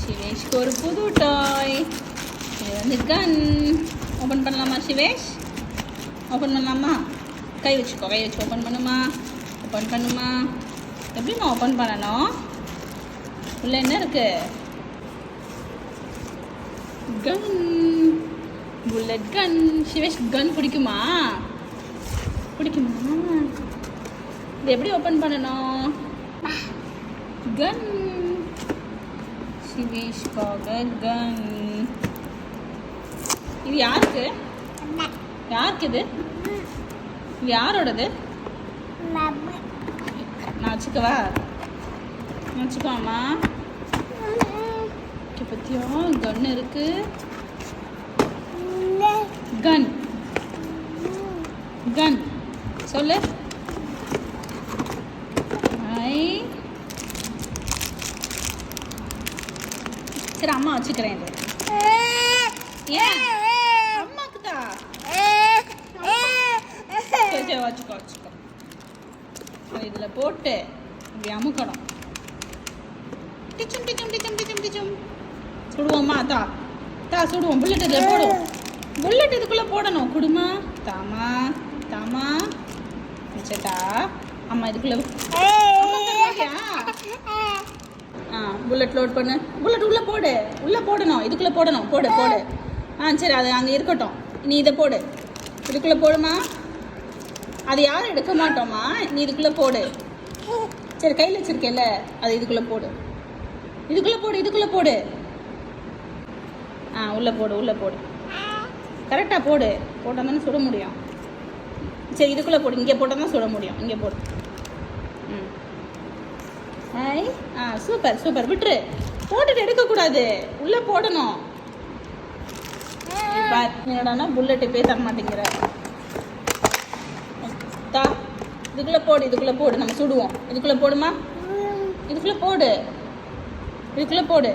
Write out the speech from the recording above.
சிவேஷ்க்கு ஒரு புது டாய். இது வந்து கன். ஓப்பன் பண்ணலாமா சிவேஷ்? ஓப்பன் பண்ணலாமா? கை வச்சுக்கோ, கை வச்சு ஓப்பன் பண்ணுமா? ஓப்பன் பண்ணுமா? எப்படிம்மா ஓப்பன் பண்ணணும்? உள்ள என்ன இருக்கு? கன், புல்லட் கன். சிவேஷ் கன் பிடிக்குமா? பிடிக்குமா? இது எப்படி ஓப்பன் பண்ணணும்? கன். சிவேஷ்காக கன். இது யாருக்கு? யாருக்கு இது? இது யாரோடது? நான் வச்சுக்கவா? வச்சுக்கோமா? பத்தியா கன் இருக்கு. கன் கன் சொல்லு. சரி அம்மா வச்சுக்கிறேன். இது ஏன் அம்மாக்கு தான்? சரி வச்சுக்கோ வச்சுக்கோ. இதில் போட்டு இப்படி அமுக்கணும். டிச்சும் டிச்சும் டிச்சும் டிச்சும் டிச்சும் சுடுவோம்மா? தா தா சுடுவோம். புல்லட் இதில் போடுவோம். புல்லட் இதுக்குள்ளே போடணும். குடுமா? தாமா தாமா வச்சட்டா அம்மா இதுக்குள்ளே. புல்லட் லோட் பண்ணு. புல்லட் உள்ளே போடு. உள்ளே போடணும். இதுக்குள்ளே போடணும். போடு போடு. சரி அது அங்கே இருக்கட்டும். நீ இதை போடு. இதுக்குள்ளே போடுமா? அது யாரும் எடுக்க மாட்டோமா? நீ இதுக்குள்ளே போடு. சரி கையில் வச்சிருக்கேல்ல அது இதுக்குள்ளே போடு. இதுக்குள்ளே போடு. இதுக்குள்ளே போடு. உள்ளே போடு. உள்ளே போடு. கரெக்டாக போடு. போட்டால் தானே சுட முடியும். சரி இதுக்குள்ளே போடு. இங்கே போட்டால் தான் சுட முடியும். இங்கே போடு. ஹாய். Super super. விட்டுரு. போட்டுட்டு எடுக்கக்கூடாது. உள்ளே போடணும். என்னடானா புல்லட்டு போய் தர மாட்டேங்கிற. தா இதுக்குள்ளே போடு. இதுக்குள்ளே போடு. நம்ம சுடுவோம். இதுக்குள்ளே போடுமா? இதுக்குள்ளே போடு. இதுக்குள்ளே போடு.